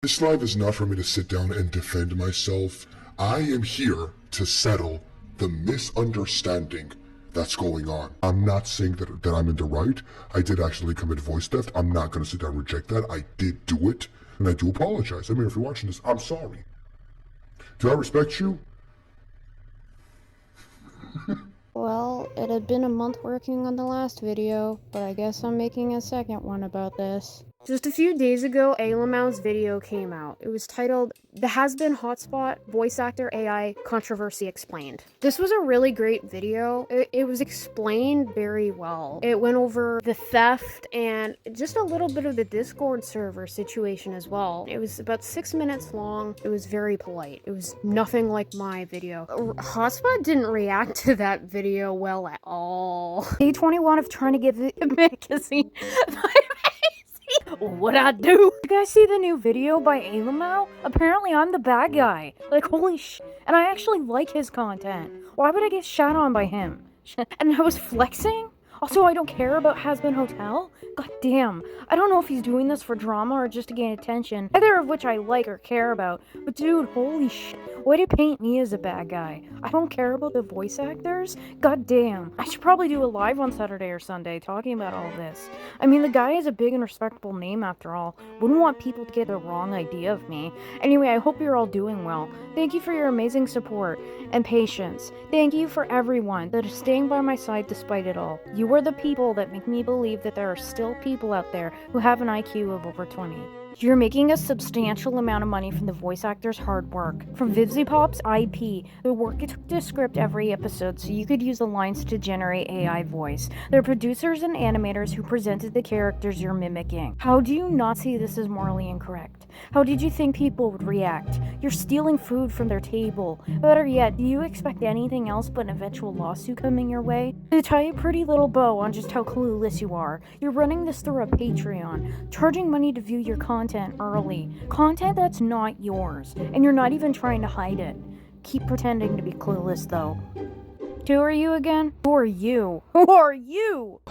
This live is not for me to sit down and defend myself. I am here to settle the misunderstanding that's going on. I'm not saying that I'm in the right. I did actually commit voice theft. I'm not going to sit down and reject that. I did do it, and I do apologize. I mean, if you're watching this, I'm sorry. Do I respect you? Well, it had been a month working on the last video, but I guess I'm making a second one about this. Just a few days ago, AyyLmao's video came out. It was titled, "The Hazbin Hotspot Voice Actor AI Controversy Explained." This was a really great video. It was explained very well. It went over the theft and just a little bit of the Discord server situation as well. It was about 6 minutes long. It was very polite. It was nothing like my video. Hotspot didn't react to that video well at all. Day 21 of trying to get the magazine. What I do? You guys see the new video by AyyLmao? Apparently I'm the bad guy. Like, holy sh... And I actually like his content. Why would I get shot on by him? And I was flexing? Also, I don't care about Hazbin Hotel? God damn. I don't know if he's doing this for drama or just to gain attention, either of which I like or care about. But dude, holy shit. Why do you paint me as a bad guy? I don't care about the voice actors? God damn. I should probably do a live on Saturday or Sunday talking about all this. I mean, the guy is a big and respectable name after all. Wouldn't want people to get the wrong idea of me. Anyway, I hope you're all doing well. Thank you for your amazing support and patience. Thank you for everyone that is staying by my side despite it all. You are the people that make me believe that there are still people out there who have an IQ of over 20. You're making a substantial amount of money from the voice actor's hard work. From Vivziepop's IP, the work it took to script every episode so you could use the lines to generate AI voice. They're producers and animators who presented the characters you're mimicking. How do you not see this as morally incorrect? How did you think people would react? You're stealing food from their table. Better yet, do you expect anything else but an eventual lawsuit coming your way? To tie a pretty little bow on just how clueless you are, you're running this through a Patreon, charging money to view your content early. Content that's not yours, and you're not even trying to hide it. Keep pretending to be clueless, though. Who are you again? Who are you? Who are you?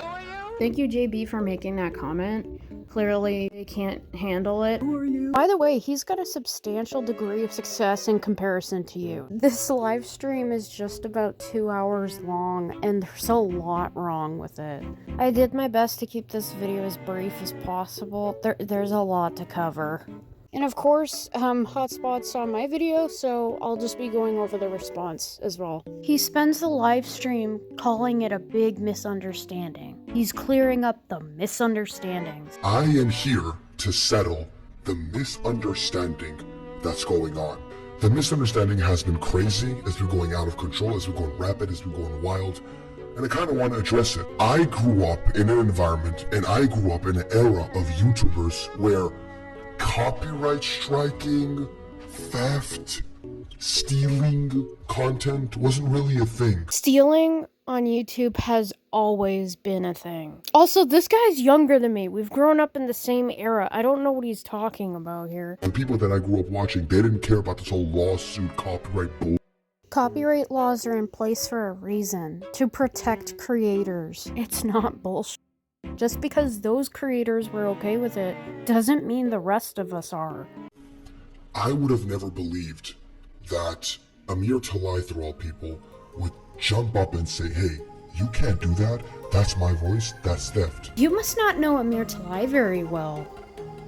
Thank you, JB, for making that comment. Clearly, they can't handle it. Who are you? By the way, he's got a substantial degree of success in comparison to you. This live stream is just about 2 hours long, and there's a lot wrong with it. I did my best to keep this video as brief as possible. There's a lot to cover. And of course, Hotspot saw my video, so I'll just be going over the response as well. He spends the live stream calling it a big misunderstanding. He's clearing up the misunderstandings. I am here to settle the misunderstanding that's going on. The misunderstanding has been crazy, it's been going out of control, it's been going rapid, it's been going wild, and I kind of want to address it. I grew up in an environment, and I grew up in an era of YouTubers where copyright striking, theft, stealing content wasn't really a thing. Stealing on YouTube has always been a thing. Also, this guy's younger than me. We've grown up in the same era. I don't know what he's talking about here. The people that I grew up watching, they didn't care about this whole lawsuit, copyright bull. Copyright laws are in place for a reason, to protect creators. It's not bullshit. Just because those creators were okay with it, doesn't mean the rest of us are. I would have never believed that Amir Talai, through all people, would jump up and say, hey, you can't do that, that's my voice, that's theft. You must not know Amir Talai very well.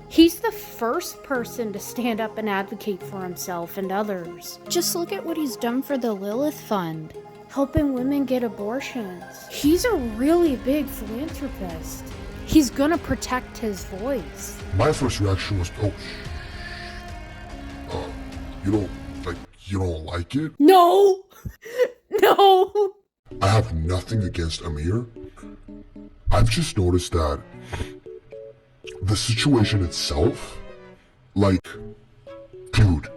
He's the first person to stand up and advocate for himself and others. Just look at what he's done for the Lilith Fund, helping women get abortions. He's a really big philanthropist. He's gonna protect his voice. My first reaction was, oh, you don't like it? No! No! I have nothing against Amir. I've just noticed that the situation itself, like, dude,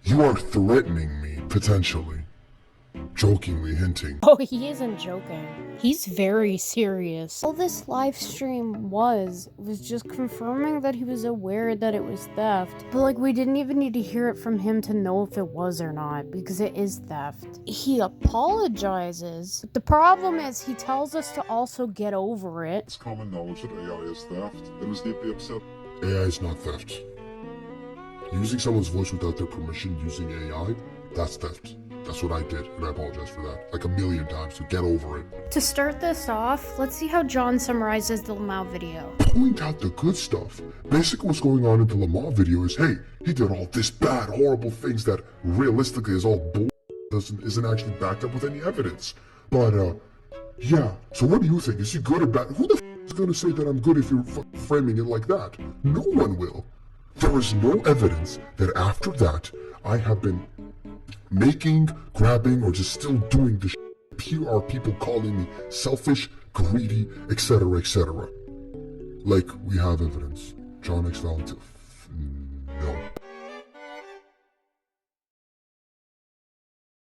you are threatening me, potentially. Jokingly hinting. Oh, he isn't joking. He's very serious. All this live stream was just confirming that he was aware that it was theft. But like, we didn't even need to hear it from him to know if it was or not, because it is theft. He apologizes. The problem is he tells us to also get over it. It's common knowledge that AI is theft. It was deeply upset. AI is not theft. Using someone's voice without their permission, using AI, that's theft. That's what I did, and I apologize for that. Like a million times, so get over it. To start this off, let's see how John summarizes the AyyLmao video. Point out the good stuff. Basically what's going on in the AyyLmao video is, hey, he did all this bad, horrible things that realistically is all bull, isn't actually backed up with any evidence. But, yeah. So what do you think? Is he good or bad? Who the is gonna say that I'm good if you're framing it like that? No one will. There is no evidence that after that, I have been making, grabbing, or just still doing the PR people calling me selfish, greedy, etc., etc. Like, we have evidence. John X. Valentine. No.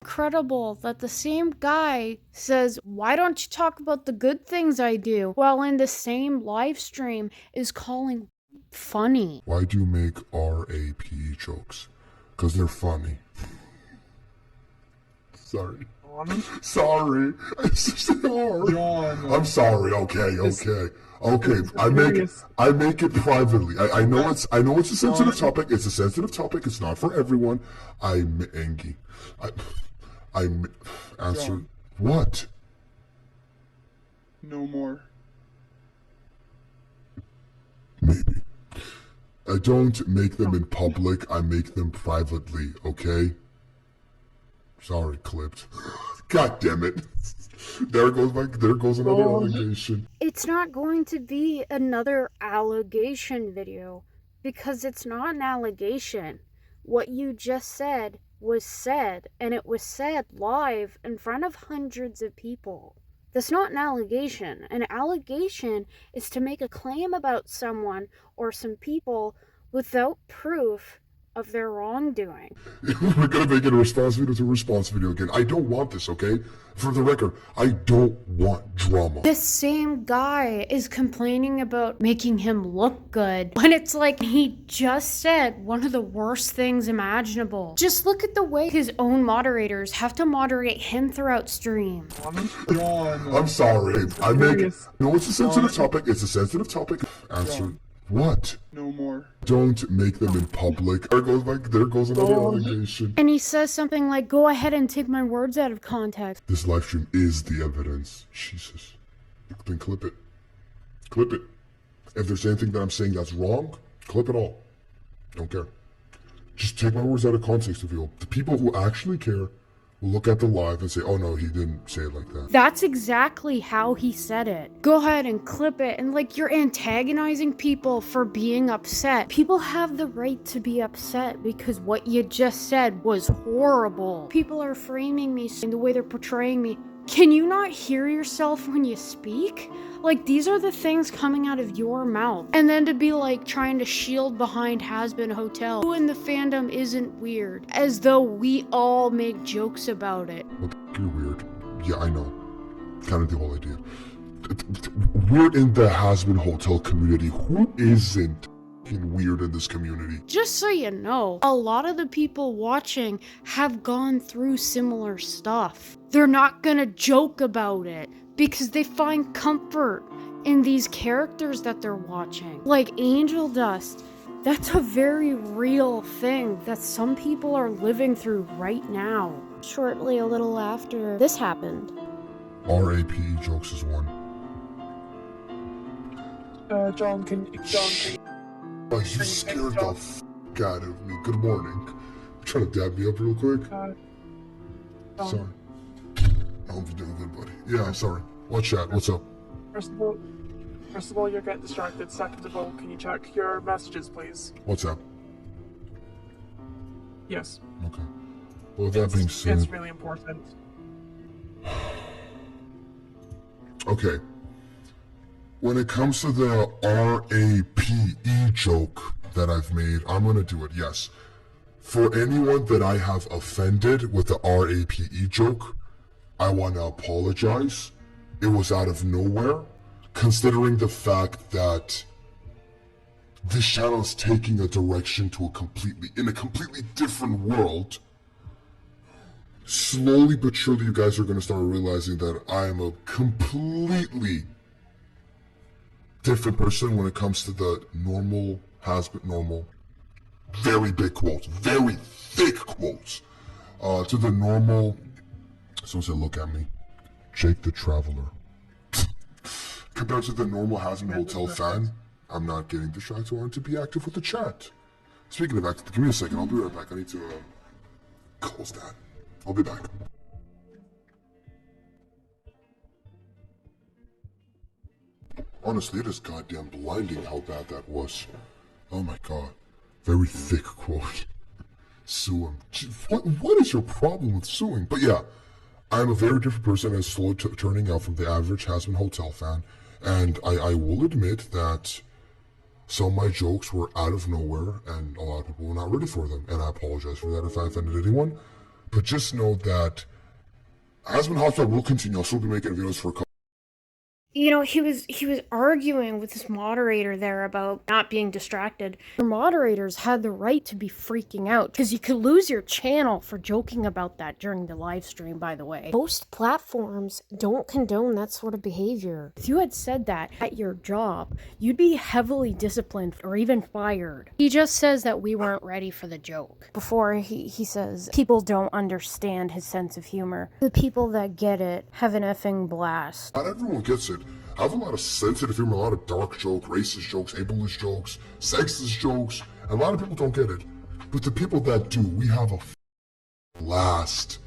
Incredible that the same guy says, why don't you talk about the good things I do, while in the same live stream is calling funny. Why do you make RAP jokes? Because they're funny. Sorry. Sorry. It's just hard. I'm sorry. Okay. I make it privately. I know it's a sensitive topic. It's a sensitive topic. It's not for everyone. I'm angry. I answer. John. What? No more. Maybe. I don't make them in public. I make them privately. Okay. Sorry, clipped. God damn it. There goes another allegation. It's not going to be another allegation video because it's not an allegation. What you just said was said, and it was said live in front of hundreds of people. That's not an allegation. An allegation is to make a claim about someone or some people without proof of their wrongdoing. We're gonna make it a response video to a response video again. I don't want this, okay? For the record, I don't want drama. This same guy is complaining about making him look good when it's like he just said one of the worst things imaginable. Just look at the way his own moderators have to moderate him throughout stream. I'm sorry. No, it's a sensitive topic. It's a sensitive topic. Answer. What? No more. Don't make them in public. There goes another allegation. And he says something like, go ahead and take my words out of context. This live stream is the evidence. Jesus. Then clip it. Clip it. If there's anything that I'm saying that's wrong, clip it all. Don't care. Just take my words out of context if you will. The people who actually care will look at the live and say, oh no, he didn't say it like that. That's exactly how he said it. Go ahead and clip it, and like you're antagonizing people for being upset. People have the right to be upset because what you just said was horrible. People are framing me in the way they're portraying me. Can you not hear yourself when you speak? Like, these are the things coming out of your mouth. And then to be like trying to shield behind Hazbin Hotel, who in the fandom isn't weird, as though we all make jokes about it. Well, you're weird. Yeah, I know. Kind of the whole idea. We're in the Hazbin Hotel community. Who isn't weird in this community? Just so you know, a lot of the people watching have gone through similar stuff. They're not gonna joke about it because they find comfort in these characters that they're watching. Like Angel Dust, that's a very real thing that some people are living through right now. Shortly a little after this happened. RAP jokes is one. John, can you... Oh, you scared the f*** out of me. Good morning. You trying to dab me up real quick? Sorry. I hope you're doing good, buddy. Yeah, I'm sorry. What's that? What's up? First of all, you're getting distracted. Second of all, can you check your messages, please? What's up? Yes. Okay. Well, with that being said... It's really important. Okay. When it comes to the RAPE joke that I've made, I'm gonna do it, yes. For anyone that I have offended with the RAPE joke, I wanna apologize. It was out of nowhere, considering the fact that this channel is taking a direction in a completely different world. Slowly but surely you guys are gonna start realizing that I am a completely different person when it comes to the normal Hazbin, very big quotes, very thick quotes. To the normal, someone said, look at me, Jake the Traveler. Compared to the normal Hazbin Hotel fan, I'm not getting distracted. I want to be active with the chat. Speaking of active, give me a second. I'll be right back. I need to close that. I'll be back. Honestly, it is goddamn blinding how bad that was. Oh my god. Very thick quote. Sue him. What is your problem with suing? But yeah, I'm a very different person as slow turning out from the average Hazbin Hotel fan. And I will admit that some of my jokes were out of nowhere and a lot of people were not ready for them. And I apologize for that if I offended anyone. But just know that Hazbin Hotspot will continue. I'll still be making videos for a couple. You know, he was arguing with this moderator there about not being distracted. Your moderators had the right to be freaking out because you could lose your channel for joking about that during the live stream, by the way. Most platforms don't condone that sort of behavior. If you had said that at your job, you'd be heavily disciplined or even fired. He just says that we weren't ready for the joke. Before he says people don't understand his sense of humor. The people that get it have an effing blast. Not everyone gets it. I have a lot of sensitive humor, a lot of dark jokes, racist jokes, ableist jokes, sexist jokes, and a lot of people don't get it. But the people that do, we have a blast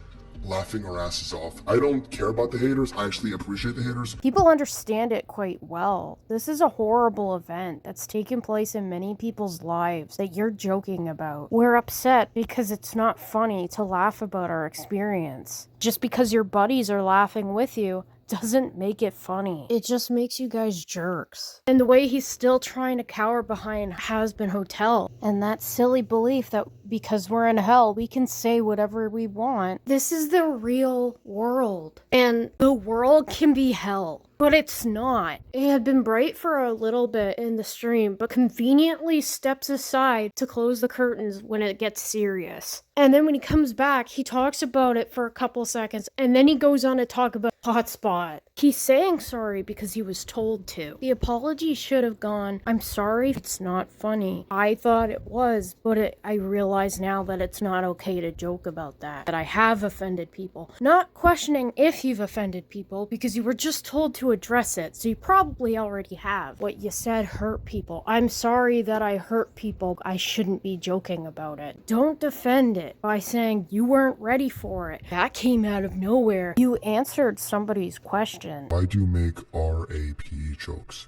laughing our asses off. I don't care about the haters. I actually appreciate the haters. People understand it quite well. This is a horrible event that's taken place in many people's lives that you're joking about. We're upset because it's not funny to laugh about our experience. Just because your buddies are laughing with you doesn't make it funny. It just makes you guys jerks. And the way he's still trying to cower behind Hazbin Hotel and that silly belief that because we're in hell, we can say whatever we want. This is the real world. And the world can be hell. But it's not. It had been bright for a little bit in the stream, but conveniently steps aside to close the curtains when it gets serious. And then when he comes back, he talks about it for a couple seconds, and then he goes on to talk about Hotspot. He's saying sorry because he was told to. The apology should have gone, I'm sorry, it's not funny. I thought it was, but I realize now that it's not okay to joke about that I have offended people. Not questioning if you've offended people, because you were just told to address it, so you probably already have. What you said hurt people. I'm sorry that I hurt people. I shouldn't be joking about it. Don't defend it by saying you weren't ready for it. That came out of nowhere. You answered somebody's question. Why do you make RAP jokes?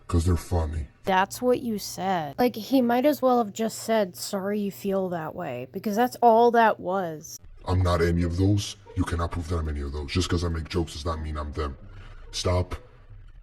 Because they're funny. That's what you said. Like, he might as well have just said, sorry you feel that way, because that's all that was. I'm not any of those. You cannot prove that I'm any of those. Just because I make jokes does not mean I'm them. Stop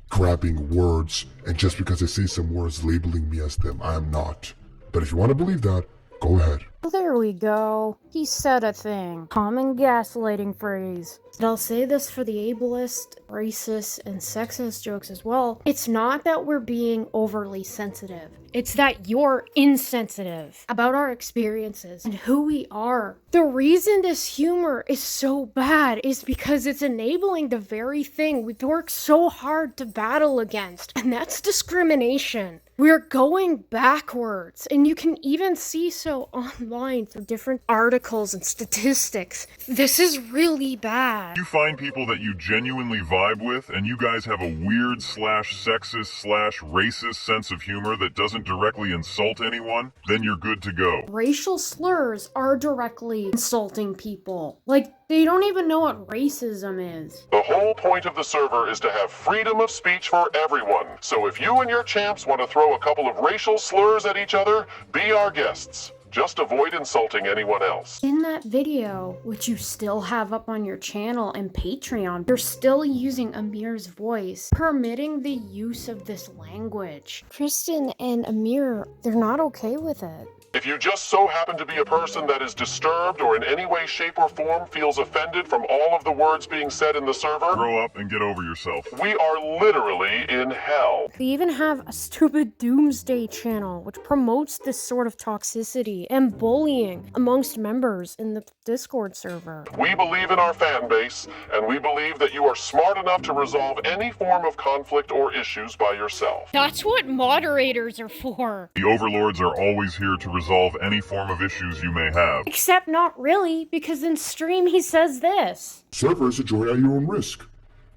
grabbing words, and just because I say some words labeling me as them, I am not. But if you want to believe that, go ahead. Well, there we go. He said a thing. Common gaslighting phrase. And I'll say this for the ableist, racist, and sexist jokes as well. It's not that we're being overly sensitive. It's that you're insensitive about our experiences and who we are. The reason this humor is so bad is because it's enabling the very thing we've worked so hard to battle against, and that's discrimination. We're going backwards, and you can even see so online through different articles and statistics. This is really bad. You find people that you genuinely vibe with, and you guys have a weird /sexist /racist sense of humor that doesn't directly insult anyone, then you're good to go. Racial slurs are directly insulting people. Like, they don't even know what racism is. The whole point of the server is to have freedom of speech for everyone. So if you and your champs want to throw a couple of racial slurs at each other, be our guests. Just avoid insulting anyone else. In that video, which you still have up on your channel and Patreon, you're still using Amir's voice, permitting the use of this language. Kristen and Amir, they're not okay with it. If you just so happen to be a person that is disturbed or in any way, shape, or form feels offended from all of the words being said in the server, Grow up and get over yourself. we are literally in hell. They even have a stupid doomsday channel, which promotes this sort of toxicity. negativity and bullying amongst members in the Discord server. We believe in our fan base, and we believe that you are smart enough to resolve any form of conflict or issues by yourself. That's what moderators are for. The overlords are always here to resolve any form of issues you may have. Except not really, because in stream he says this. Server is a joy at your own risk.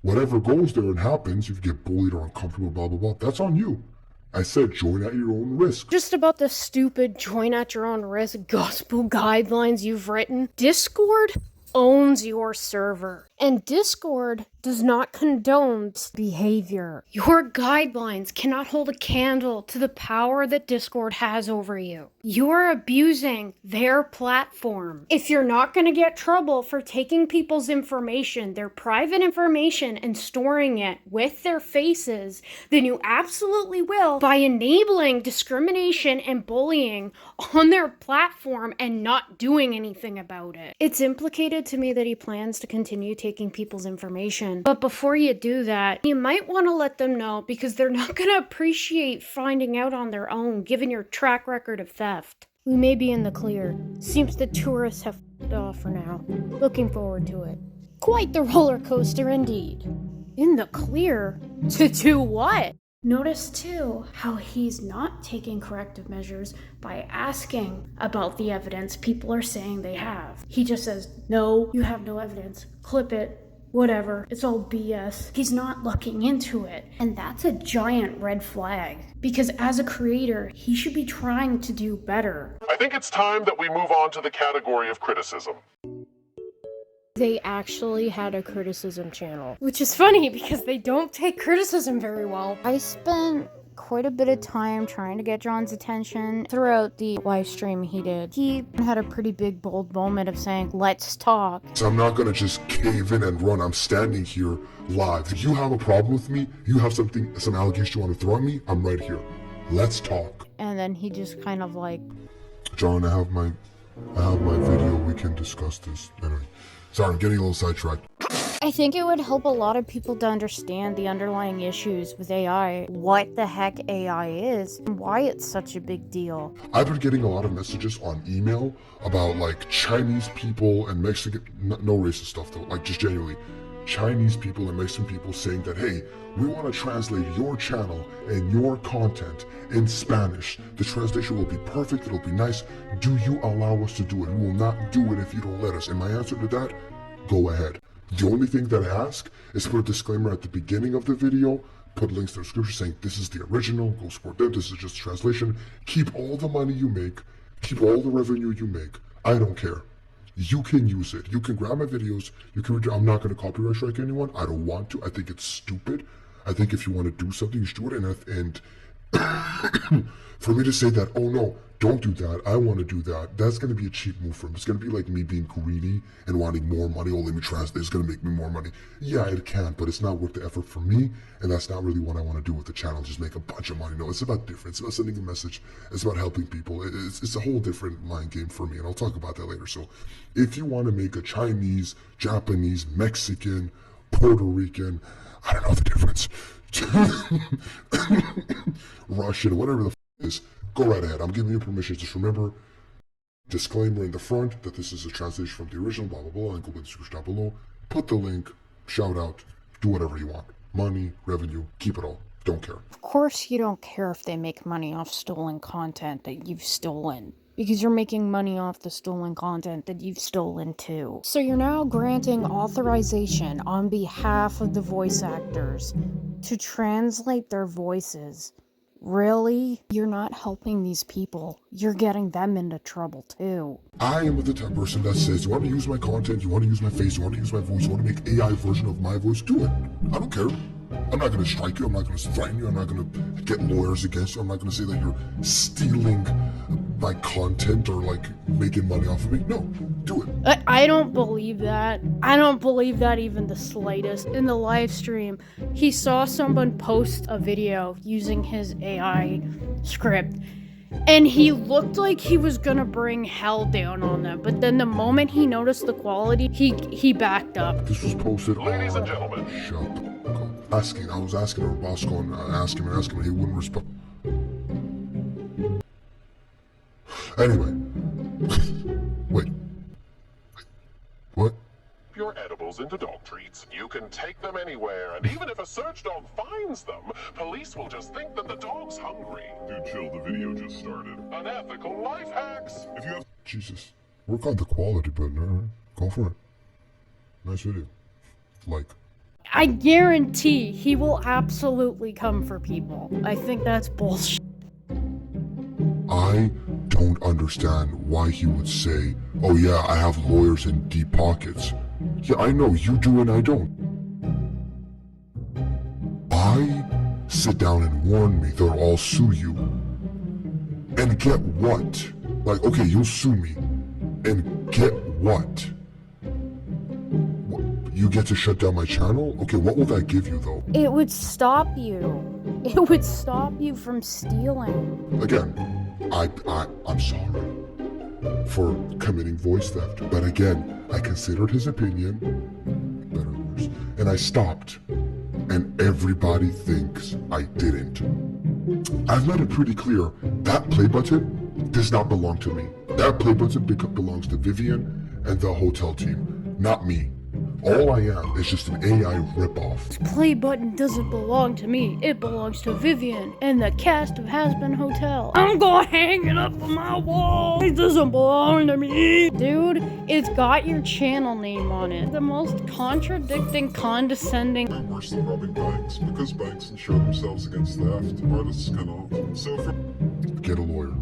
Whatever goes there and happens, if you get bullied or uncomfortable, blah, blah, blah, that's on you. I said join at your own risk. Just about the stupid join at your own risk gospel guidelines you've written. Discord owns your server, and Discord does not condone this behavior. Your guidelines cannot hold a candle to the power that Discord has over you. You're abusing their platform. If you're not going to get trouble for taking people's information, their private information, and storing it with their faces, then you absolutely will by enabling discrimination and bullying on their platform and not doing anything about it. It's implicated to me that he plans to continue taking people's information. But before you do that, you might want to let them know, because they're not going to appreciate finding out on their own, given your track record of theft. We may be in the clear. Seems the tourists have f***ed off for now. Looking forward to it. Quite the roller coaster indeed. In the clear? To do what? Notice too how he's not taking corrective measures by asking about the evidence people are saying they have. He just says, no, you have no evidence. Clip it. Whatever, it's all BS. He's not looking into it. And that's a giant red flag. Because as a creator, he should be trying to do better. I think it's time that we move on to the category of criticism. They actually had a criticism channel. Which is funny because they don't take criticism very well. I spent quite a bit of time trying to get John's attention throughout the live stream he did. He had a pretty big bold moment of saying, let's talk. So I'm not gonna just cave in and run. I'm standing here live. If you have a problem with me, you have some allegation you want to throw at me, I'm right here. Let's talk. And then he just kind of like, John, I have my video. We can discuss this. Anyway, sorry, I'm getting a little sidetracked. I think it would help a lot of people to understand the underlying issues with AI, what the heck AI is, and why it's such a big deal. I've been getting a lot of messages on email about like Chinese people and Mexican, no racist stuff though, like just genuinely Chinese people and Mexican people saying that, hey, we want to translate your channel and your content in Spanish. The translation will be perfect, it'll be nice. Do you allow us to do it? We will not do it if you don't let us. And my answer to that, go ahead. The only thing that I ask is put a disclaimer at the beginning of the video, put links to the description saying this is the original, go support them, this is just a translation. Keep all the money you make, keep all the revenue you make. I don't care. You can use it. You can grab my videos, you can, I'm not going to copyright strike anyone. I don't want to. I think it's stupid. I think if you want to do something, you should do it. And for me to say that, oh no, don't do that, I want to do that, that's going to be a cheap move for him. It's going to be like me being greedy and wanting more money. Oh, let me translate, it's going to make me more money. Yeah, it can, but it's not worth the effort for me, and that's not really what I want to do with the channel, just make a bunch of money. No, it's about different. It's about sending a message. It's about helping people. It's a whole different mind game for me, and I'll talk about that later. So if you want to make a Chinese, Japanese, Mexican, Puerto Rican, I don't know the difference, Russian, whatever the f is, go right ahead. I'm giving you permission. Just remember, disclaimer in the front that this is a translation from the original, blah, blah, blah, and go in the description down below. Put the link, shout out, do whatever you want. Money, revenue, keep it all. Don't care. Of course you don't care if they make money off stolen content that you've stolen, because you're making money off the stolen content that you've stolen too. So you're now granting authorization on behalf of the voice actors to translate their voices. Really? You're not helping these people. You're getting them into trouble too. I am the type of person that says, you want to use my content, you want to use my face, you want to use my voice, you want to make AI version of my voice, do it. I don't care. I'm not going to strike you, I'm not going to threaten you, I'm not going to get lawyers against you, I'm not going to say that you're stealing my content or like making money off of me. No, do it. I don't believe that. I don't believe that even the slightest. In the live stream, he saw someone post a video using his AI script, and he looked like he was gonna bring hell down on them, but then the moment he noticed the quality, he backed up. This was posted on... Ladies and gentlemen. I was asking our boss, going, ask him, and he wouldn't respond. Anyway, into dog treats. You can take them anywhere, and even if a search dog finds them, police will just think that the dog's hungry. Dude, chill, the video just started. Unethical life hacks. If you have Jesus. Work on the quality, but alright. Go for it. Nice video. Like. I guarantee he will absolutely come for people. I think that's bullshit. I don't understand why he would say, oh yeah, I have lawyers in deep pockets. Yeah, I know, you do and I don't. Why sit down and warn me they'll all sue you? And get what? Like, okay, you'll sue me. And get what? You get to shut down my channel? Okay, what will that give you though? It would stop you. It would stop you from stealing. Again, I'm sorry for committing voice theft, but again, I considered his opinion, better or worse, and I stopped. And everybody thinks I didn't. I've made it pretty clear, that play button does not belong to me. That play button belongs to Vivian and the hotel team, not me. All I am is just an AI ripoff. This play button doesn't belong to me. It belongs to Vivian and the cast of Hazbin Hotel. I'm gonna hang it up on my wall. It doesn't belong to me. Dude, it's got your channel name on it. The most contradicting, condescending. worse than robbing banks, because banks insure themselves against theft. Artists cannot. So Get a lawyer.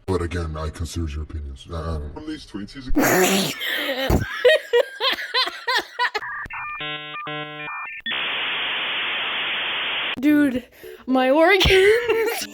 But again, I consider your opinions. I don't know. from these tweets, he's a Dude, my organs.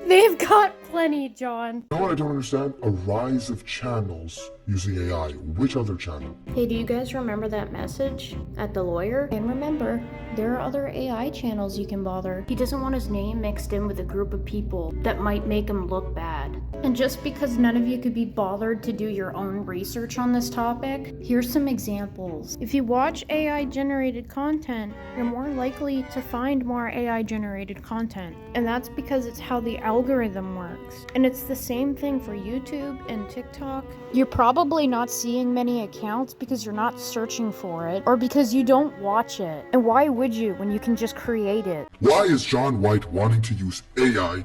They've got plenty, John. You know what I don't understand? A rise of channels using AI. Which other channel? Hey, do you guys remember that message at the lawyer? And remember, there are other AI channels you can bother. He doesn't want his name mixed in with a group of people that might make him look bad. And just because none of you could be bothered to do your own research on this topic, here's some examples. If you watch AI generated content, you're more likely to find more AI generated content. And that's because it's how the algorithm works. And it's the same thing for YouTube and TikTok. You're probably not seeing many accounts because you're not searching for it, or because you don't watch it. And why would you when you can just create it? Why is John White wanting to use AI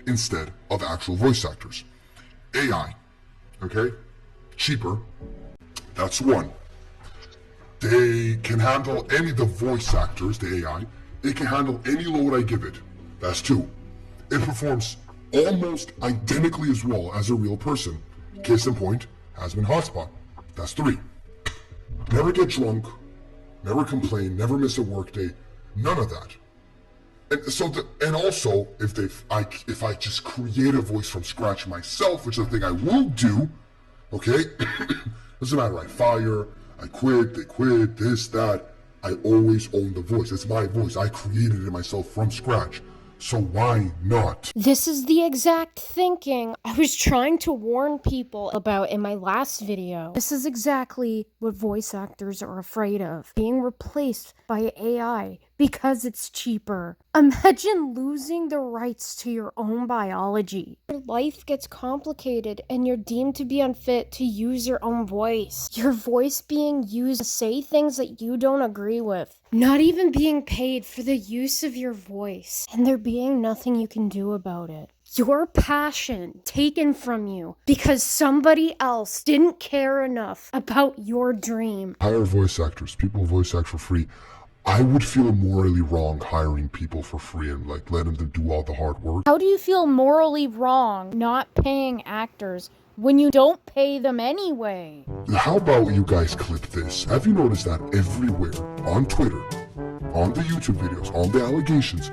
instead of actual voice actors? AI, okay? Cheaper. That's one. They can handle the voice actors, the AI, it can handle any load I give it. That's two. It performs almost identically as well as a real person. Case in point, Hazbin Hotspot. That's three. Never get drunk, never complain, never miss a workday, none of that. And so, and also, if I just create a voice from scratch myself, which is the thing I will do, okay? Doesn't matter, I fire, I quit, they quit, this, that. I always own the voice. It's my voice. I created it myself from scratch. So why not? This is the exact thinking I was trying to warn people about in my last video. This is exactly what voice actors are afraid of. Being replaced by AI because it's cheaper. Imagine losing the rights to your own biology. Your life gets complicated and you're deemed to be unfit to use your own voice. Your voice being used to say things that you don't agree with. Not even being paid for the use of your voice. And there being nothing you can do about it. Your passion taken from you because somebody else didn't care enough about your dream. Hire voice actors. People voice act for free. I would feel morally wrong hiring people for free and like letting them do all the hard work. How do you feel morally wrong not paying actors when you don't pay them anyway? How about you guys clip this? Have you noticed that everywhere, on Twitter, on the YouTube videos, on the allegations,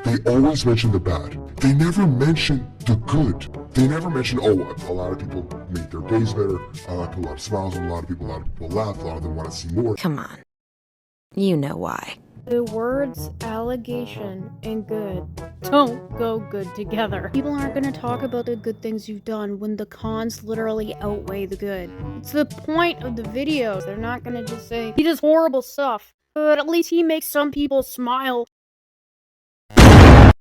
they always mention the bad. They never mention the good. They never mention, oh, a lot of people made their days better, a lot of smiles on a lot of people laugh, a lot of them want to see more. Come on. You know why. The words allegation and good don't go good together. People aren't going to talk about the good things you've done when the cons literally outweigh the good. It's the point of the videos. They're not going to just say, he does horrible stuff, but at least he makes some people smile.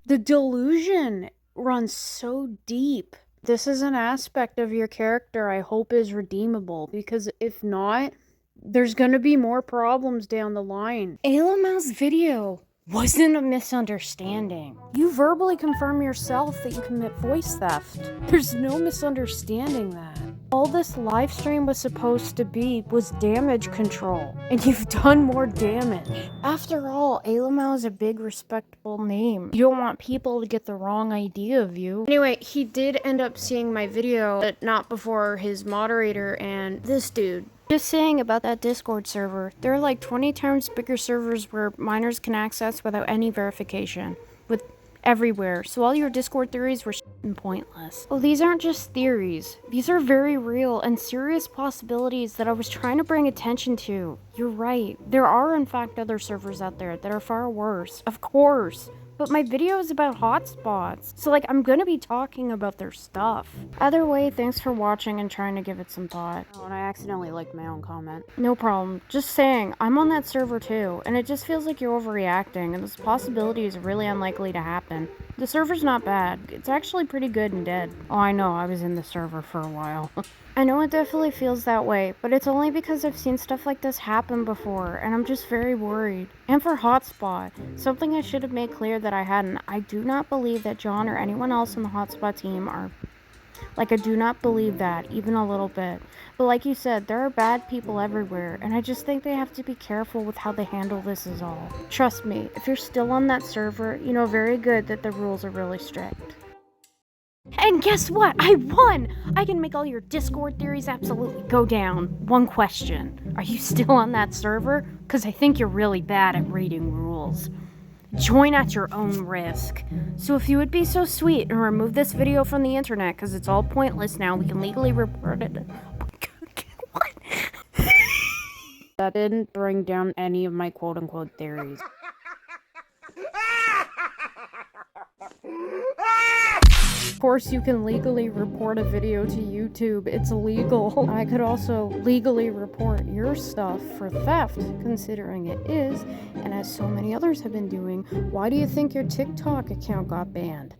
The delusion runs so deep This is an aspect of your character I hope is redeemable, because if not, there's gonna be more problems down the line. AyyLmao's video wasn't a misunderstanding. You verbally confirm yourself that you commit voice theft. There's no misunderstanding that. All this live stream was supposed to be was damage control, and you've done more damage. After all, AyyLmao is a big, respectable name. You don't want people to get the wrong idea of you. Anyway, he did end up seeing my video, but not before his moderator and this dude. Just saying about that Discord server, there are like 20 times bigger servers where minors can access without any verification. With everywhere, so all your Discord theories were pointless. Well, these aren't just theories. These are very real and serious possibilities that I was trying to bring attention to. You're right. There are in fact other servers out there that are far worse. Of course. But my video is about hotspots, so like I'm gonna be talking about their stuff. Either way, thanks for watching and trying to give it some thought. Oh, and I accidentally liked my own comment. No problem. Just saying, I'm on that server too, and it just feels like you're overreacting, and this possibility is really unlikely to happen. The server's not bad. It's actually pretty good and dead. Oh, I know, I was in the server for a while. I know it definitely feels that way, but it's only because I've seen stuff like this happen before, and I'm just very worried. And for Hotspot, something I should have made clear that I hadn't, I do not believe that John or anyone else on the Hotspot team are... Like, I do not believe that, even a little bit. But like you said, there are bad people everywhere, and I just think they have to be careful with how they handle this is all. Trust me, if you're still on that server, you know very good that the rules are really strict. And guess what? I won! I can make all your Discord theories absolutely go down. One question. Are you still on that server? Because I think you're really bad at reading rules. Join at your own risk. So if you would be so sweet and remove this video from the internet, because it's all pointless now, we can legally report it. What? That didn't bring down any of my quote-unquote theories. Of course, you can legally report a video to YouTube. It's illegal. I could also legally report your stuff for theft, considering it is, and as so many others have been doing. Why do you think your TikTok account got banned?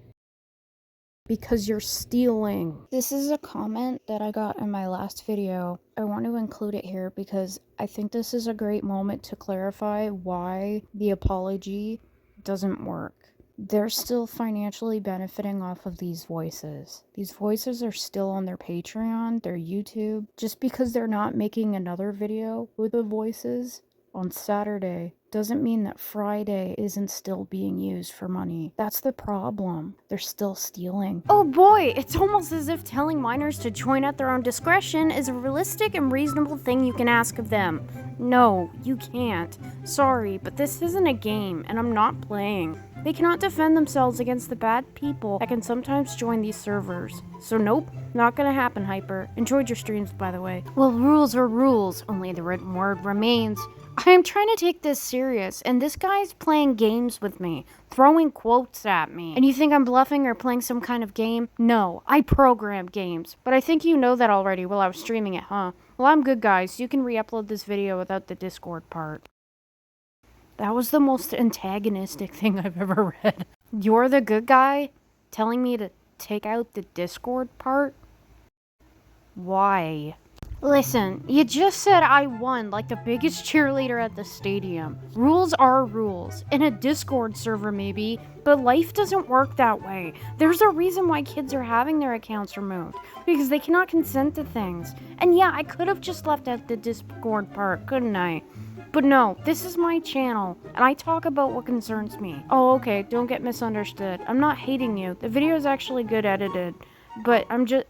Because you're stealing. This is a comment that I got in my last video. I want to include it here because I think this is a great moment to clarify why the apology doesn't work. They're still financially benefiting off of these voices. These voices are still on their Patreon, their YouTube. Just because they're not making another video with the voices on Saturday doesn't mean that Friday isn't still being used for money. That's the problem. They're still stealing. Oh boy, it's almost as if telling minors to join at their own discretion is a realistic and reasonable thing you can ask of them. No, you can't. Sorry, but this isn't a game, and I'm not playing. They cannot defend themselves against the bad people that can sometimes join these servers. So nope, not gonna happen, Hyper. Enjoyed your streams, by the way. Well, rules are rules, only the written word remains. I am trying to take this serious, and this guy's playing games with me, throwing quotes at me. And you think I'm bluffing or playing some kind of game? No, I program games. But I think you know that already while I was streaming it, huh? Well, I'm good, guys. You can re-upload this video without the Discord part. That was the most antagonistic thing I've ever read. You're the good guy? Telling me to take out the Discord part? Why? Listen, you just said I won like the biggest cheerleader at the stadium. Rules are rules. In a Discord server maybe, but life doesn't work that way. There's a reason why kids are having their accounts removed. Because they cannot consent to things. And yeah, I could have just left out the Discord part, couldn't I? But no, this is my channel, and I talk about what concerns me. Oh, okay, don't get misunderstood. I'm not hating you. The video is actually good edited, but I'm just...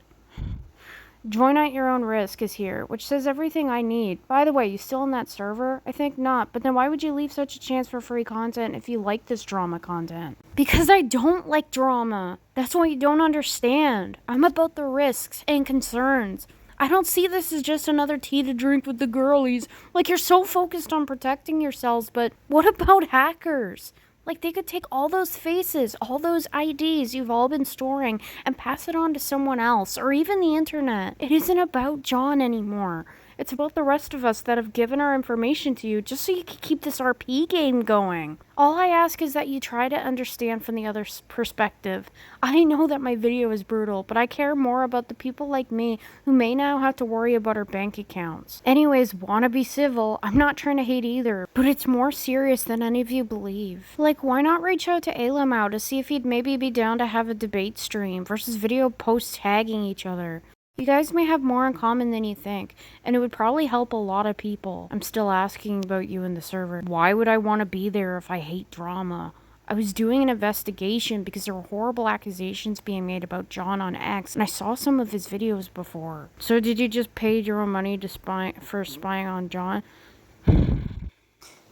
Join at your own risk is here, which says everything I need. By the way, you still on that server? I think not, but then why would you leave such a chance for free content if you like this drama content? Because I don't like drama. That's what you don't understand. I'm about the risks and concerns. I don't see this as just another tea to drink with the girlies. Like, you're so focused on protecting yourselves, but what about hackers? Like, they could take all those faces, all those IDs you've all been storing, and pass it on to someone else, or even the internet. It isn't about John anymore. It's about the rest of us that have given our information to you just so you can keep this RP game going. All I ask is that you try to understand from the other's perspective. I know that my video is brutal, but I care more about the people like me who may now have to worry about our bank accounts. Anyways, wanna be civil, I'm not trying to hate either, but it's more serious than any of you believe. Like, why not reach out to AyyLmao to see if he'd maybe be down to have a debate stream versus video posts tagging each other? You guys may have more in common than you think, and it would probably help a lot of people. I'm still asking about you in the server. Why would I want to be there if I hate drama? I was doing an investigation because there were horrible accusations being made about John on X, and I saw some of his videos before. So did you just pay your own money to spying on John?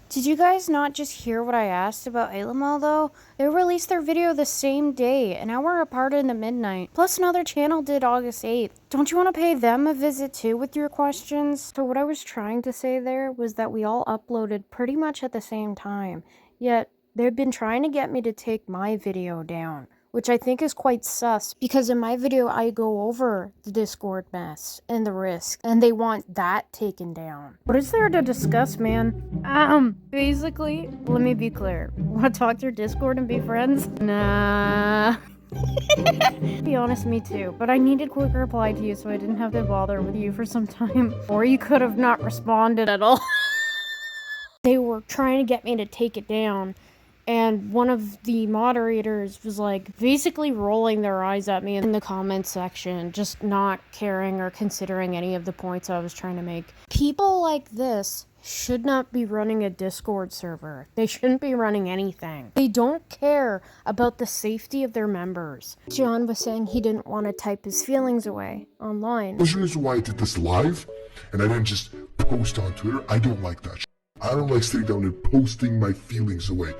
Did you guys not just hear what I asked about AyyLmao though? They released their video the same day, an hour apart in the midnight. Plus another channel did August 8th. Don't you want to pay them a visit too with your questions? So what I was trying to say there was that we all uploaded pretty much at the same time. Yet, they've been trying to get me to take my video down, which I think is quite sus, because in my video I go over the Discord mess and the risk, and they want that taken down. What is there to discuss, man? Basically, let me be clear. Want to talk through Discord and be friends? Nah. Be honest, me too, but I needed quick reply to you so I didn't have to bother with you for some time. Or you could have not responded at all. They were trying to get me to take it down, and one of the moderators was like basically rolling their eyes at me in the comment section, just not caring or considering any of the points I was trying to make. People like this should not be running a Discord server. They shouldn't be running anything. They don't care about the safety of their members. John was saying he didn't want to type his feelings away online. That's the reason why I did this live, and I didn't just post on Twitter. I don't like that shit. I don't like sitting down and posting my feelings away.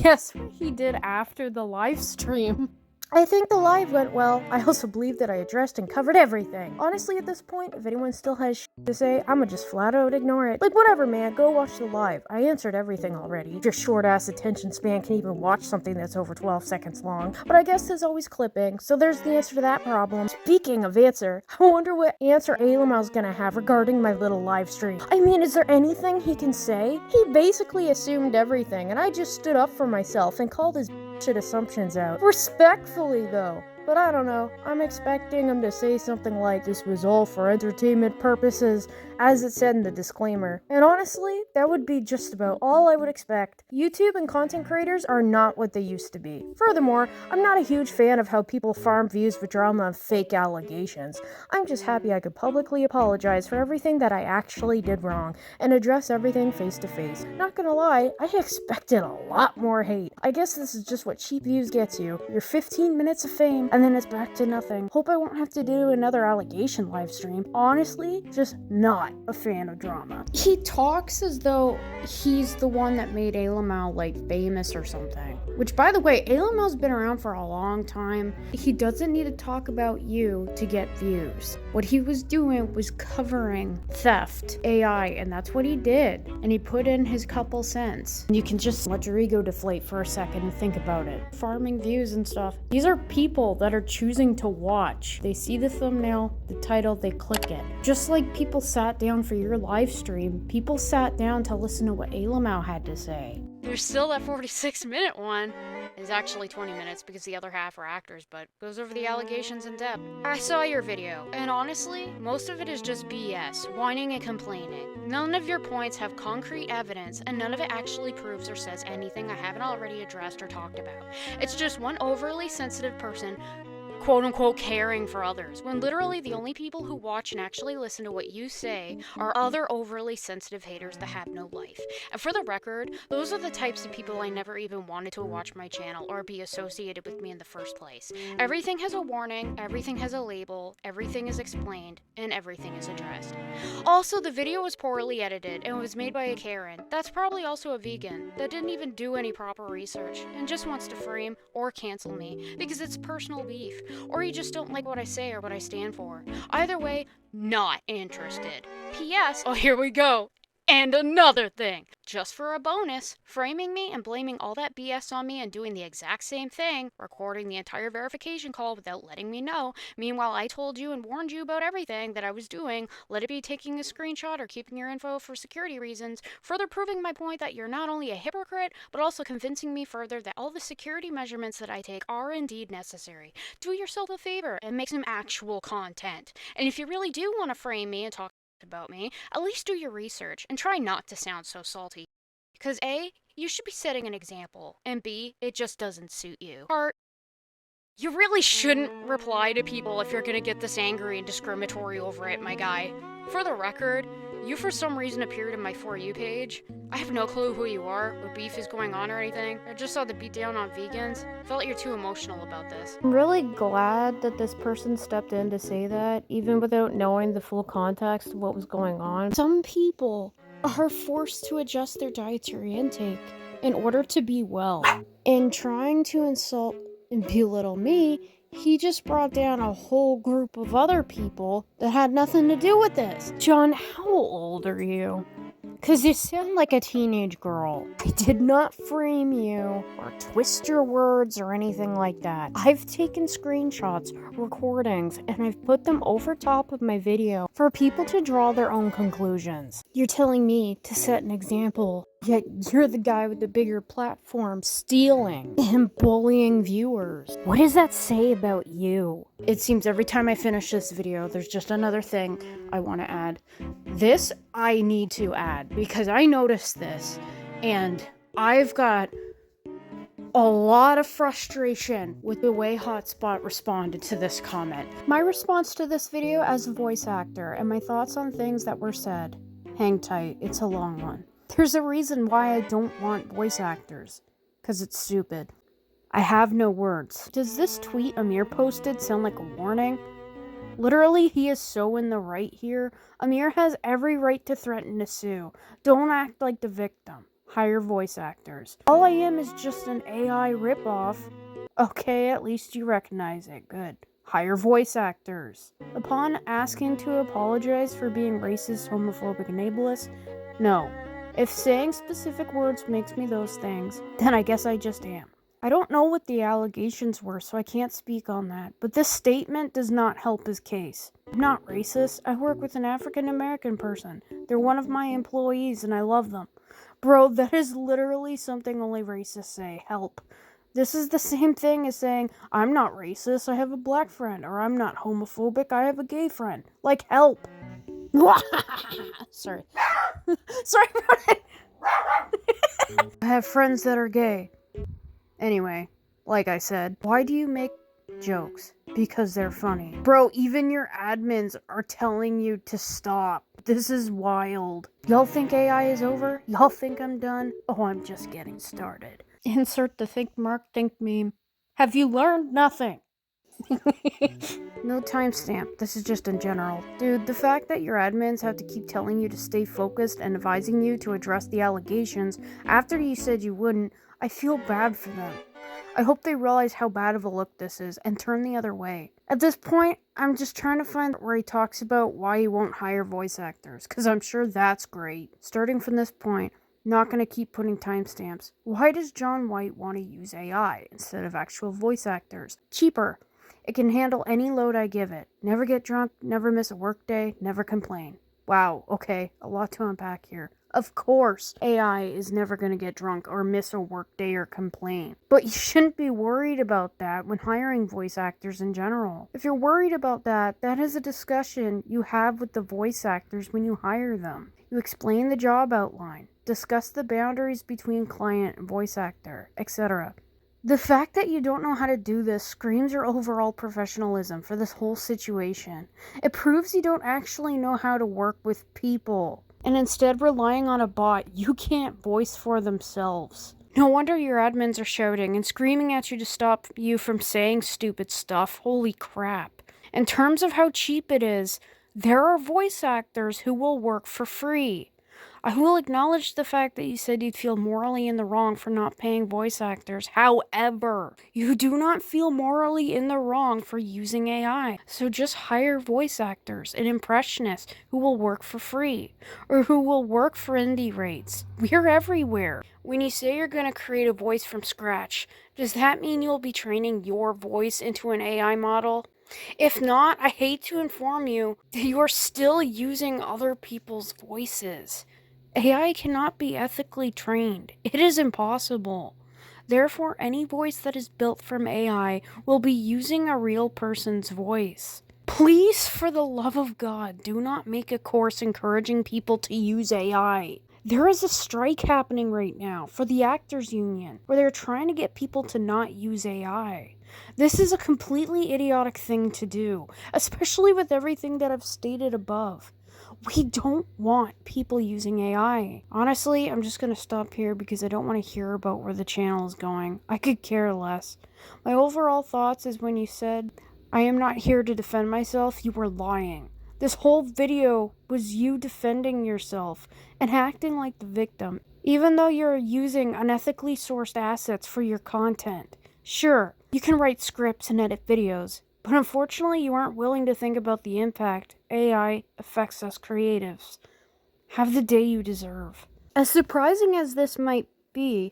Guess what he did after the live stream? I think the live went well. I also believe that I addressed and covered everything. Honestly, at this point, if anyone still has shit to say, I'ma just flat out ignore it. Like, whatever, man, go watch the live. I answered everything already. Your short-ass attention span can even watch something that's over 12 seconds long. But I guess there's always clipping, so there's the answer to that problem. Speaking of answer, I wonder what answer AyyLmao's gonna have regarding my little live stream. I mean, is there anything he can say? He basically assumed everything, and I just stood up for myself and called his shit assumptions out. Respectfully, though. But I don't know, I'm expecting him to say something like, this was all for entertainment purposes, as it said in the disclaimer. And honestly, that would be just about all I would expect. YouTube and content creators are not what they used to be. Furthermore, I'm not a huge fan of how people farm views for drama and fake allegations. I'm just happy I could publicly apologize for everything that I actually did wrong, and address everything face to face. Not gonna lie, I expected a lot more hate. I guess this is just what cheap views gets you. Your 15 minutes of fame, and then it's back to nothing. Hope I won't have to do another allegation live stream. Honestly, just not a fan of drama. He talks as though he's the one that made AyyLmao like famous or something. Which, by the way, AyyLmao's been around for a long time. He doesn't need to talk about you to get views. What he was doing was covering theft, AI, and that's what he did. And he put in his couple cents. You can just let your ego deflate for a second and think about it. Farming views and stuff. These are people that are choosing to watch. They see the thumbnail, the title, they click it. Just like people sat down for your live stream, people sat down to listen to what AyyLmao had to say. There's still that 46-minute one. It's actually 20 minutes because the other half are actors, but goes over the allegations in depth. I saw your video, and honestly, most of it is just BS, whining and complaining. None of your points have concrete evidence, and none of it actually proves or says anything I haven't already addressed or talked about. It's just one overly sensitive person quote-unquote caring for others, when literally the only people who watch and actually listen to what you say are other overly sensitive haters that have no life. And for the record, those are the types of people I never even wanted to watch my channel or be associated with me in the first place. Everything has a warning, everything has a label, everything is explained, and everything is addressed. Also, the video was poorly edited and was made by a Karen that's probably also a vegan that didn't even do any proper research and just wants to frame or cancel me because it's personal beef. Or you just don't like what I say or what I stand for. Either way, not interested. P.S. Oh, here we go. And another thing, just for a bonus, framing me and blaming all that BS on me and doing the exact same thing, recording the entire verification call without letting me know. Meanwhile, I told you and warned you about everything that I was doing, let it be taking a screenshot or keeping your info for security reasons, further proving my point that you're not only a hypocrite, but also convincing me further that all the security measurements that I take are indeed necessary. Do yourself a favor and make some actual content. And if you really do want to frame me and talk about me, at least do your research and try not to sound so salty. Because A, you should be setting an example, and B, it just doesn't suit you. Or, you really shouldn't reply to people if you're gonna get this angry and discriminatory over it, my guy. For the record, you for some reason appeared in my For You page. I have no clue who you are, what beef is going on or anything. I just saw the beatdown on vegans. Felt you're too emotional about this. I'm really glad that this person stepped in to say that, even without knowing the full context of what was going on. Some people are forced to adjust their dietary intake in order to be well. In trying to insult and belittle me, he just brought down a whole group of other people that had nothing to do with this. John, how old are you? Because you sound like a teenage girl. I did not frame you or twist your words or anything like that. I've taken screenshots, recordings, and I've put them over top of my video for people to draw their own conclusions. You're telling me to set an example, yet you're the guy with the bigger platform stealing and bullying viewers. What does that say about you? It seems every time I finish this video, there's just another thing I want to add. This I need to add because I noticed this and I've got a lot of frustration with the way Hotspot responded to this comment. My response to this video as a voice actor and my thoughts on things that were said. Hang tight, it's a long one. There's a reason why I don't want voice actors. Because it's stupid. I have no words. Does this tweet Amir posted sound like a warning? Literally, he is so in the right here. Amir has every right to threaten to sue. Don't act like the victim. Hire voice actors. All I am is just an AI ripoff. Okay, at least you recognize it. Good. Hire voice actors. Upon asking to apologize for being racist, homophobic, and ableist, no. If saying specific words makes me those things, then I guess I just am. I don't know what the allegations were, so I can't speak on that, but this statement does not help his case. I'm not racist. I work with an African American person. They're one of my employees and I love them. Bro, that is literally something only racists say. Help. This is the same thing as saying, I'm not racist, I have a black friend, or I'm not homophobic, I have a gay friend. Like, help. Sorry. Sorry about it. I have friends that are gay. Anyway, like I said, why do you make jokes? Because they're funny. Bro, even your admins are telling you to stop. This is wild. Y'all think AI is over? Y'all think I'm done? Oh, I'm just getting started. Insert the think Mark think meme. Have you learned nothing? No timestamp. This is just in general. Dude, the fact that your admins have to keep telling you to stay focused and advising you to address the allegations after you said you wouldn't, I feel bad for them. I hope they realize how bad of a look this is and turn the other way. At this point, I'm just trying to find where he talks about why he won't hire voice actors, because I'm sure that's great. Starting from this point, not gonna keep putting timestamps. Why does John White want to use AI instead of actual voice actors? Cheaper. It can handle any load I give it. Never get drunk, never miss a work day, never complain. Wow, okay, a lot to unpack here. Of course, AI is never going to get drunk or miss a work day or complain. But you shouldn't be worried about that when hiring voice actors in general. If you're worried about that, that is a discussion you have with the voice actors when you hire them. You explain the job outline, discuss the boundaries between client and voice actor, etc. The fact that you don't know how to do this screams your overall professionalism for this whole situation. It proves you don't actually know how to work with people, and instead relying on a bot you can't voice for themselves. No wonder your admins are shouting and screaming at you to stop you from saying stupid stuff. Holy crap. In terms of how cheap it is, there are voice actors who will work for free. I will acknowledge the fact that you said you'd feel morally in the wrong for not paying voice actors. However, you do not feel morally in the wrong for using AI. So just hire voice actors and impressionists who will work for free or who will work for indie rates. We're everywhere. When you say you're going to create a voice from scratch, does that mean you'll be training your voice into an AI model? If not, I hate to inform you that you are still using other people's voices. AI cannot be ethically trained. It is impossible. Therefore, any voice that is built from AI will be using a real person's voice. Please, for the love of God, do not make a course encouraging people to use AI. There is a strike happening right now for the Actors Union, where they're trying to get people to not use AI. This is a completely idiotic thing to do, especially with everything that I've stated above. We don't want people using AI. Honestly, I'm just going to stop here because I don't want to hear about where the channel is going. I could care less. My overall thoughts is when you said, I am not here to defend myself, you were lying. This whole video was you defending yourself and acting like the victim, even though you're using unethically sourced assets for your content. Sure, you can write scripts and edit videos, but unfortunately you aren't willing to think about the impact AI affects us creatives. Have the day you deserve. As surprising as this might be,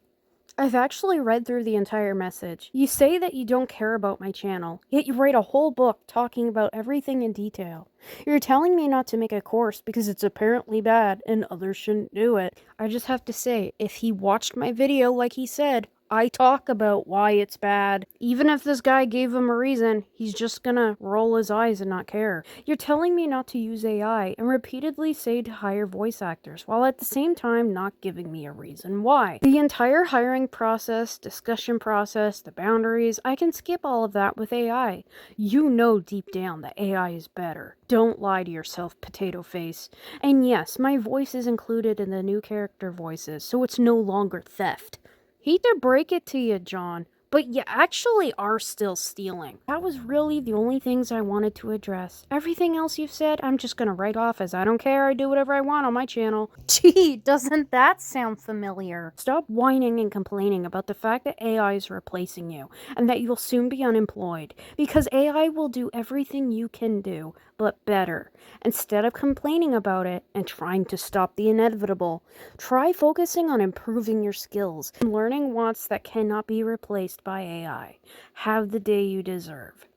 I've actually read through the entire message. You say that you don't care about my channel, yet you write a whole book talking about everything in detail. You're telling me not to make a course because it's apparently bad and others shouldn't do it. I just have to say, if he watched my video like he said, I talk about why it's bad. Even if this guy gave him a reason, he's just gonna roll his eyes and not care. You're telling me not to use AI and repeatedly say to hire voice actors, while at the same time not giving me a reason why. The entire hiring process, discussion process, the boundaries, I can skip all of that with AI. You know deep down that AI is better. Don't lie to yourself, potato face. And yes, my voice is included in the new character voices, so it's no longer theft. Hate to break it to you, John, but you actually are still stealing. That was really the only things I wanted to address. Everything else you've said, I'm just gonna write off as I don't care, I do whatever I want on my channel. Gee, doesn't that sound familiar? Stop whining and complaining about the fact that AI is replacing you, and that you'll soon be unemployed, because AI will do everything you can do, but better. Instead of complaining about it and trying to stop the inevitable, try focusing on improving your skills and learning wants that cannot be replaced by AI. Have the day you deserve.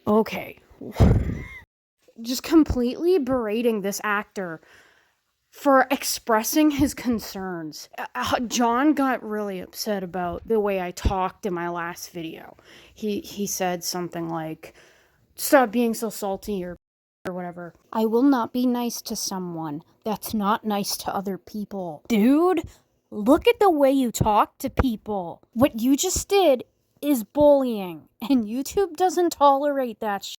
Okay. Just completely berating this actor for expressing his concerns. John got really upset about the way I talked in my last video. He said something like, stop being so salty or whatever. I will not be nice to someone that's not nice to other people. Dude, look at the way you talk to people. What you just did is bullying, and YouTube doesn't tolerate that shit.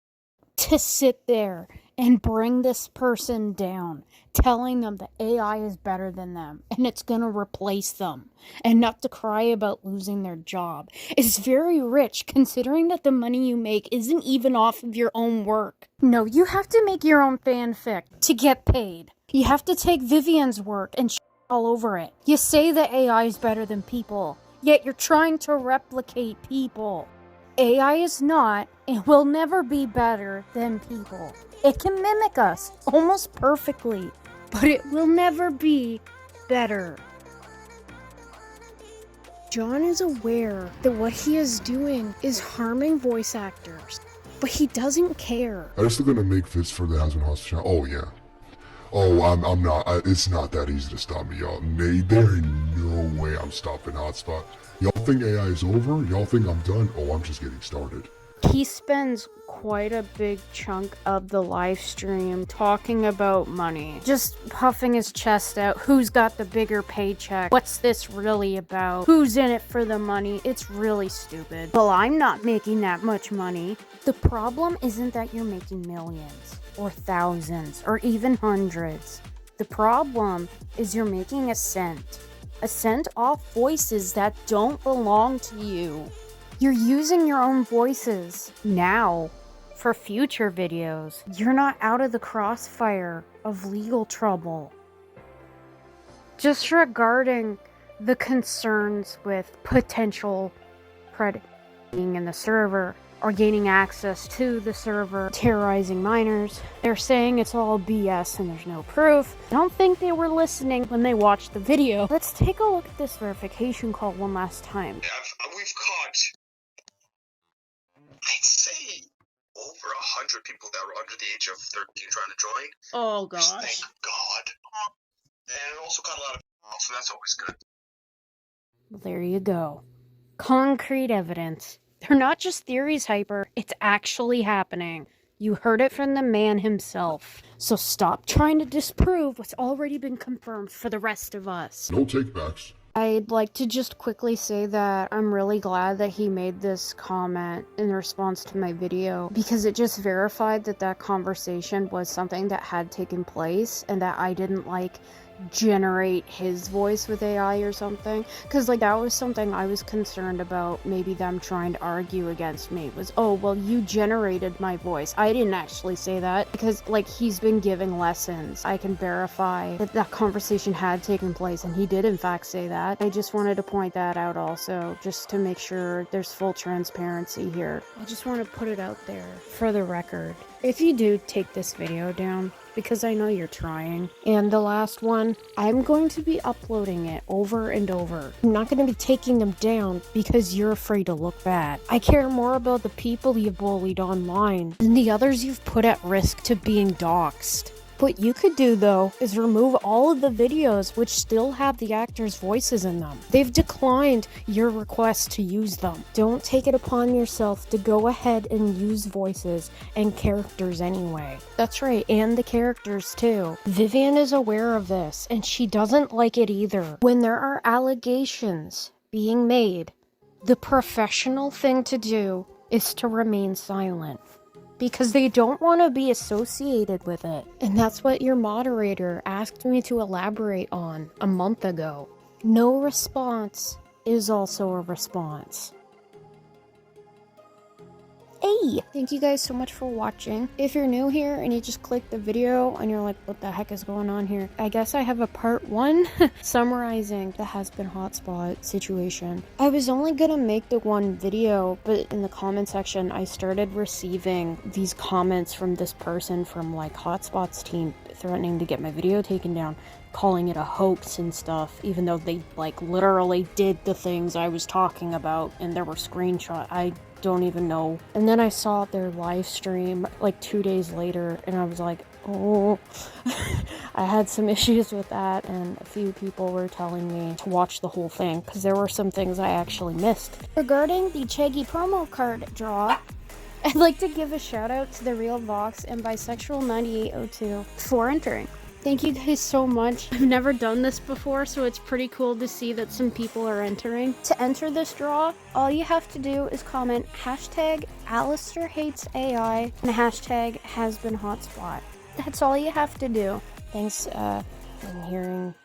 To sit there and bring this person down, telling them that AI is better than them and it's gonna replace them, and not to cry about losing their job, is very rich considering that the money you make isn't even off of your own work. No, you have to make your own fanfic to get paid. You have to take Vivian's work and all over it. You say that AI is better than people, yet you're trying to replicate people. AI is not and will never be better than people. It can mimic us almost perfectly, but it will never be better. John is aware that what he is doing is harming voice actors, but he doesn't care. Are you still gonna make vids for the Hazbin Hotel? Oh yeah. Oh, I'm not. It's not that easy to stop me, y'all. There ain't no way I'm stopping Hotspot. Y'all think AI is over? Y'all think I'm done? Oh, I'm just getting started. He spends quite a big chunk of the live stream talking about money. Just puffing his chest out. Who's got the bigger paycheck? What's this really about? Who's in it for the money? It's really stupid. Well, I'm not making that much money. The problem isn't that you're making millions, or thousands, or even hundreds. The problem is you're making a cent. A cent off voices that don't belong to you. You're using your own voices now for future videos. You're not out of the crossfire of legal trouble. Just regarding the concerns with potential predating in the server or gaining access to the server, terrorizing minors. They're saying it's all BS and there's no proof. I don't think they were listening when they watched the video. Let's take a look at this verification call one last time. We've caught, I'd say, over 100 people that were under the age of 13 trying to join. Oh Just gosh. thank God. And also caught a lot of people, so that's always good. Well, there you go. Concrete evidence. They're not just theories, Hyper. It's actually happening. You heard it from the man himself. So stop trying to disprove what's already been confirmed for the rest of us. No takebacks. I'd like to just quickly say that I'm really glad that he made this comment in response to my video, because it just verified that that conversation was something that had taken place and that I didn't generate his voice with AI or something, because that was something I was concerned about, maybe them trying to argue against me, was, oh well, you generated my voice. I didn't actually say that, because he's been giving lessons. I can verify that that conversation had taken place and he did in fact say that. I just wanted to point that out also, just to make sure there's full transparency here. I just want to put it out there for the record. If you do take this video down, because I know you're trying, and the last one, I'm going to be uploading it over and over. I'm not going to be taking them down because you're afraid to look bad. I care more about the people you've bullied online than the others you've put at risk to being doxxed. What you could do, though, is remove all of the videos which still have the actors' voices in them. They've declined your request to use them. Don't take it upon yourself to go ahead and use voices and characters anyway. That's right, and the characters too. Vivian is aware of this, and she doesn't like it either. When there are allegations being made, the professional thing to do is to remain silent, because they don't want to be associated with it. And that's what your moderator asked me to elaborate on a month ago. No response is also a response. Hey! Thank you guys so much for watching. If you're new here and you just clicked the video and you're like, what the heck is going on here? I guess I have a part 1 summarizing the Hazbin Hotspot situation. I was only gonna make the one video, but in the comment section, I started receiving these comments from this person from Hotspot's team threatening to get my video taken down, calling it a hoax and stuff, even though they literally did the things I was talking about and there were screenshots. I don't even know. And then I saw their live stream 2 days later and I was like, oh. I had some issues with that, and a few people were telling me to watch the whole thing because there were some things I actually missed. Regarding the Cheggy promo card draw, I'd like to give a shout out to the Real Vox and Bisexual9802 for entering. Thank you guys so much. I've never done this before, so it's pretty cool to see that some people are entering. To enter this draw, all you have to do is comment #AlistairHatesAI and #Hazbin Hotspot. That's all you have to do. Thanks for hearing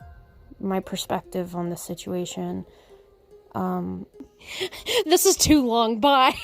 my perspective on the situation. This is too long. Bye.